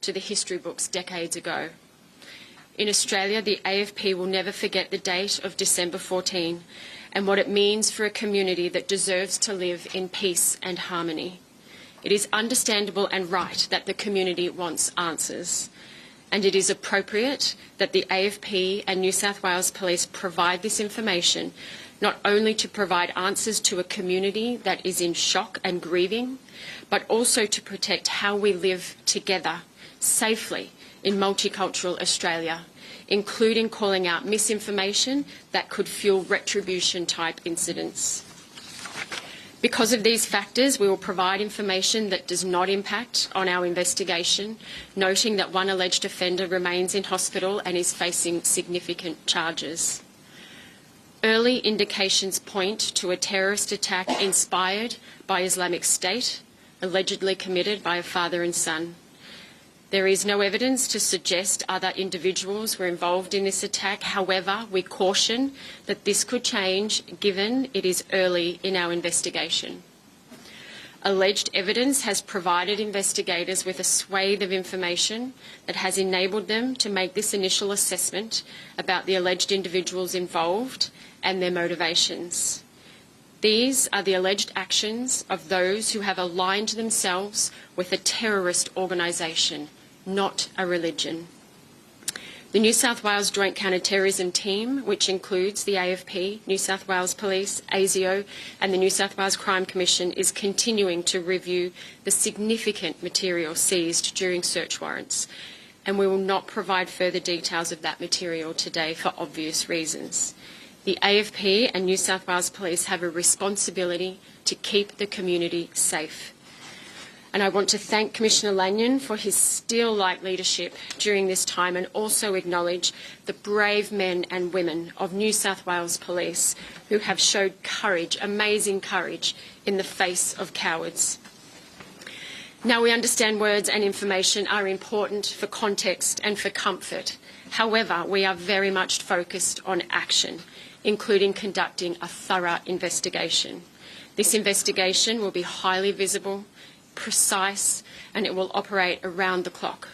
to the history books decades ago. In Australia, the AFP will never forget the date of December 14 and what it means for a community that deserves to live in peace and harmony. It is understandable and right that the community wants answers, and it is appropriate that the AFP and New South Wales Police provide this information, not only to provide answers to a community that is in shock and grieving, but also to protect how we live together safely in multicultural Australia, including calling out misinformation that could fuel retribution-type incidents. Because of these factors, we will provide information that does not impact on our investigation, noting that one alleged offender remains in hospital and is facing significant charges. Early indications point to a terrorist attack inspired by Islamic State, allegedly committed by a father and son. There is no evidence to suggest other individuals were involved in this attack. However, we caution that this could change given it is early in our investigation. Alleged evidence has provided investigators with a swathe of information that has enabled them to make this initial assessment about the alleged individuals involved and their motivations. These are the alleged actions of those who have aligned themselves with a terrorist organisation, not a religion. The New South Wales Joint Counter-Terrorism Team, which includes the AFP, New South Wales Police, ASIO and the New South Wales Crime Commission, is continuing to review the significant material seized during search warrants, and we will not provide further details of that material today for obvious reasons. The AFP and New South Wales Police have a responsibility to keep the community safe. And I want to thank Commissioner Lanyon for his steel-like leadership during this time, and also acknowledge the brave men and women of New South Wales Police who have showed courage, amazing courage, in the face of cowards. Now, we understand words and information are important for context and for comfort. However, we are very much focused on action, including conducting a thorough investigation. This investigation will be highly visible, precise, and it will operate around the clock.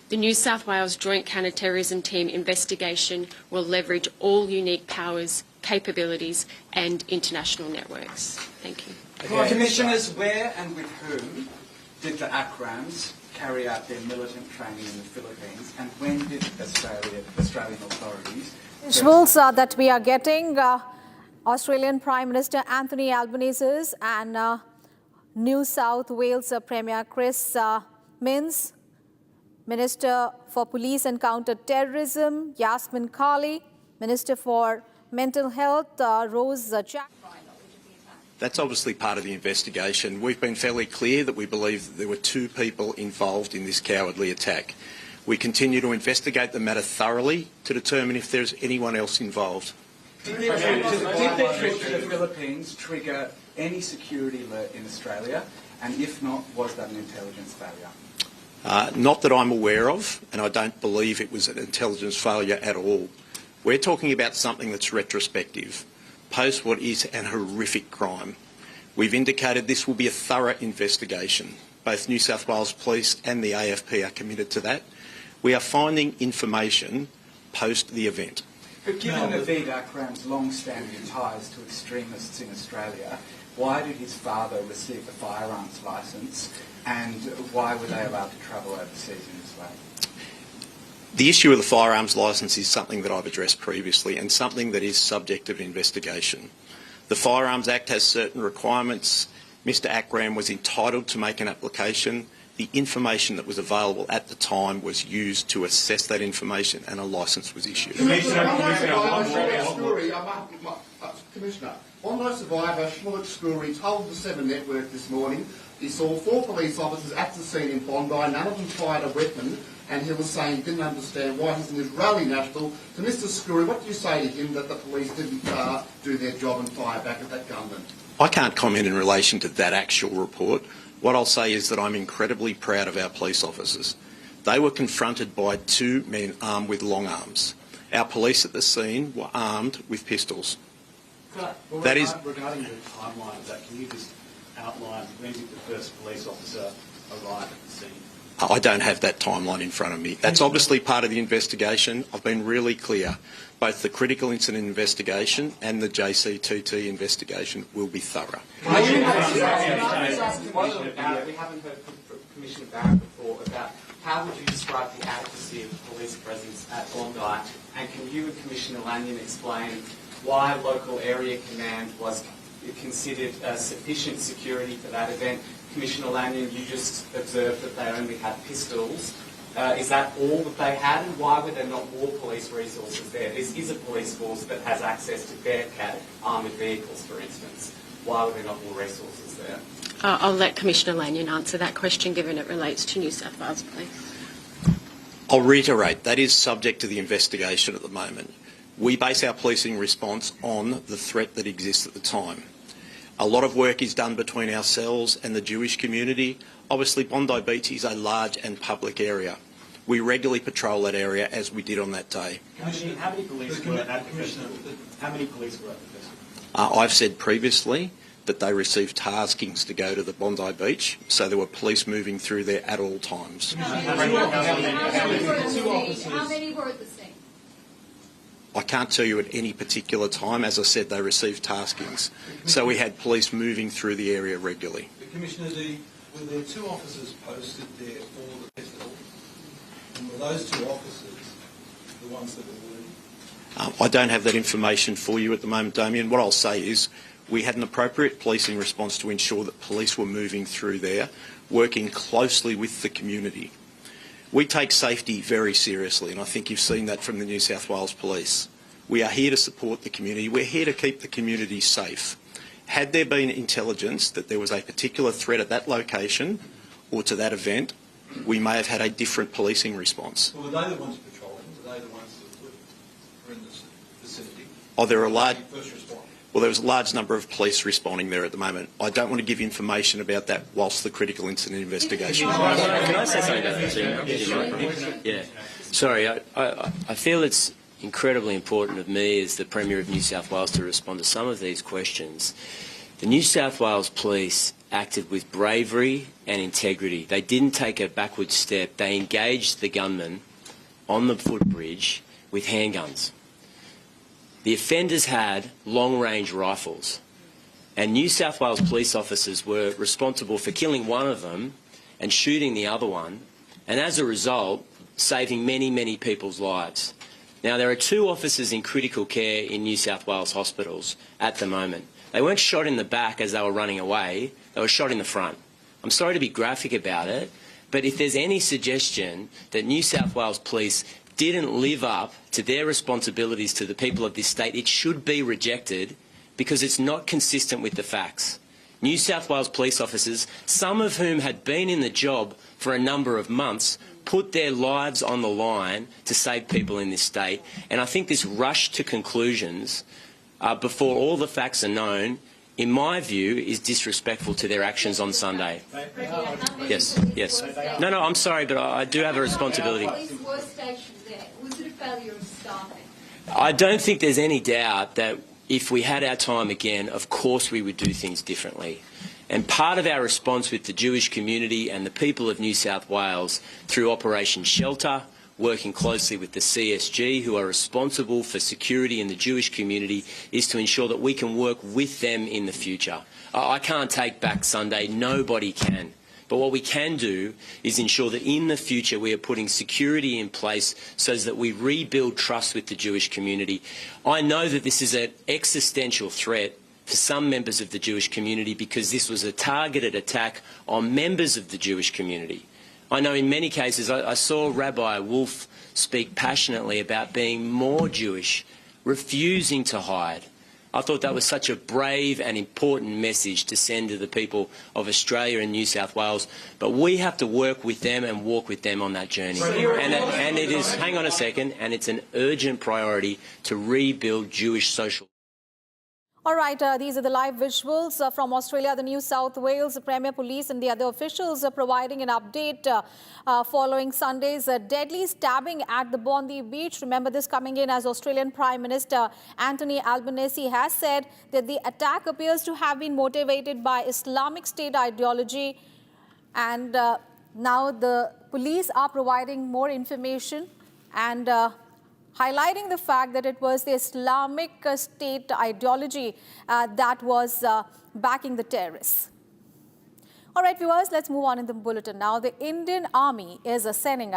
The New South Wales Joint Counter-Terrorism Team investigation will leverage all unique powers, capabilities and international networks. Thank you. Commissioners, where and with whom did the ACRAMs carry out their militant training in the Philippines, and when did Australian authorities... Visuals that we are getting, Australian Prime Minister Anthony Albanese and New South Wales Premier Chris Minns, Minister for Police and Counter-Terrorism Yasmin Kali, Minister for Mental Health Rose Jack. That's obviously part of the investigation. We've been fairly clear that we believe that there were 2 people involved in this cowardly attack. We continue to investigate the matter thoroughly to determine if there's anyone else involved. Did the trip to the Philippines trigger any security alert in Australia? And if not, was that an intelligence failure? Not that I'm aware of, and I don't believe it was an intelligence failure at all. We're talking about something that's retrospective, post what is an horrific crime. We've indicated this will be a thorough investigation. Both New South Wales Police and the AFP are committed to that. We are finding information post the event. But given Naveed Akram's long-standing ties to extremists in Australia, why did his father receive a firearms licence, and why were they allowed to travel overseas in this way? The issue of the firearms licence is something that I've addressed previously, and something that is subject of investigation. The Firearms Act has certain requirements. Mr Akram was entitled to make an application. The information that was available at the time was used to assess that information, and a licence was issued. Commissioner, Bondi survivor Shmulik Scurry told the 7 Network this morning he saw 4 police officers at the scene in Bondi. None of them fired a weapon, and he was saying he didn't understand why he's an Israeli national. To Mr Scurry, what do you say to him that the police didn't do their job and fire back at that gunman? I can't comment in relation to that actual report. What I'll say is that I'm incredibly proud of our police officers. They were confronted by 2 men armed with long arms. Our police at the scene were armed with pistols. Regarding the timeline of that, can you just outline when did the first police officer arrive at the scene? I don't have that timeline in front of me. That's obviously part of the investigation. I've been really clear. Both the critical incident investigation and the JC2T investigation will be thorough. We haven't heard from Commissioner Barrett before about how would you describe the adequacy of police presence at Bondi, and can you and Commissioner Lanyon explain why local area command was considered sufficient security for that event? Commissioner Lanyon, you just observed that they only had pistols. Is that all that they had, and why were there not more police resources there? This is a police force that has access to Bearcat armoured vehicles, for instance. Why were there not more resources there? I'll let Commissioner Lanyon answer that question, given it relates to New South Wales Police. I'll reiterate, that is subject to the investigation at the moment. We base our policing response on the threat that exists at the time. A lot of work is done between ourselves and the Jewish community. Obviously, Bondi Beach is a large and public area. We regularly patrol that area, as we did on that day. How many police were at the festival? How many police were at the festival? I've said previously that they received taskings to go to the Bondi Beach, so there were police moving through there at all times. How many were at the scene? I can't tell you at any particular time. As I said, they received taskings. So we had police moving through the area regularly. Commissioner, were there 2 officers posted there for the festival? And were those 2 officers the ones that were wounded? I don't have that information for you at the moment, Damien. What I'll say is we had an appropriate policing response to ensure that police were moving through there, working closely with the community. We take safety very seriously, and I think you've seen that from the New South Wales Police. We are here to support the community. We're here to keep the community safe. Had there been intelligence that there was a particular threat at that location or to that event, we may have had a different policing response. Well, were they the ones patrolling? Were they the ones that were in the vicinity? Oh, there are a large... First responders? Well, there was a large number of police responding there at the moment. I don't want to give information about that whilst the critical incident investigation. Can I say something about that? Yeah. Sorry, I feel it's incredibly important of me as the Premier of New South Wales to respond to some of these questions. The New South Wales Police acted with bravery and integrity. They didn't take a backward step. They engaged the gunman on the footbridge with handguns. The offenders had long-range rifles, and New South Wales police officers were responsible for killing one of them and shooting the other one, and as a result, saving many, many people's lives. Now, there are 2 officers in critical care in New South Wales hospitals at the moment. They weren't shot in the back as they were running away, they were shot in the front. I'm sorry to be graphic about it, but if there's any suggestion that New South Wales Police didn't live up to their responsibilities to the people of this state, it should be rejected because it's not consistent with the facts. New South Wales police officers, some of whom had been in the job for a number of months, put their lives on the line to save people in this state. And I think this rush to conclusions before all the facts are known, in my view, is disrespectful to their actions on Sunday. Yes, yes. No, I'm sorry, but I do have a responsibility. Police were stationed there. Was it a failure of staffing? I don't think there's any doubt that if we had our time again, of course we would do things differently. And part of our response with the Jewish community and the people of New South Wales through Operation Shelter, working closely with the CSG, who are responsible for security in the Jewish community, is to ensure that we can work with them in the future. I can't take back Sunday, nobody can. But what we can do is ensure that in the future we are putting security in place so that we rebuild trust with the Jewish community. I know that this is an existential threat for some members of the Jewish community because this was a targeted attack on members of the Jewish community. I know in many cases I saw Rabbi Wolf speak passionately about being more Jewish, refusing to hide. I thought that was such a brave and important message to send to the people of Australia and New South Wales. But we have to work with them and walk with them on that journey. And it is, hang on a second, and it's an urgent priority to rebuild Jewish social. All right, these are the live visuals from Australia. The New South Wales Premier Police and the other officials are providing an update following Sunday's deadly stabbing at the Bondi Beach. Remember this coming in as Australian Prime Minister Anthony Albanese has said that the attack appears to have been motivated by Islamic State ideology. And now the police are providing more information and highlighting the fact that it was the Islamic State ideology that was backing the terrorists. All right, viewers, let's move on in the bulletin now. The Indian Army is sending out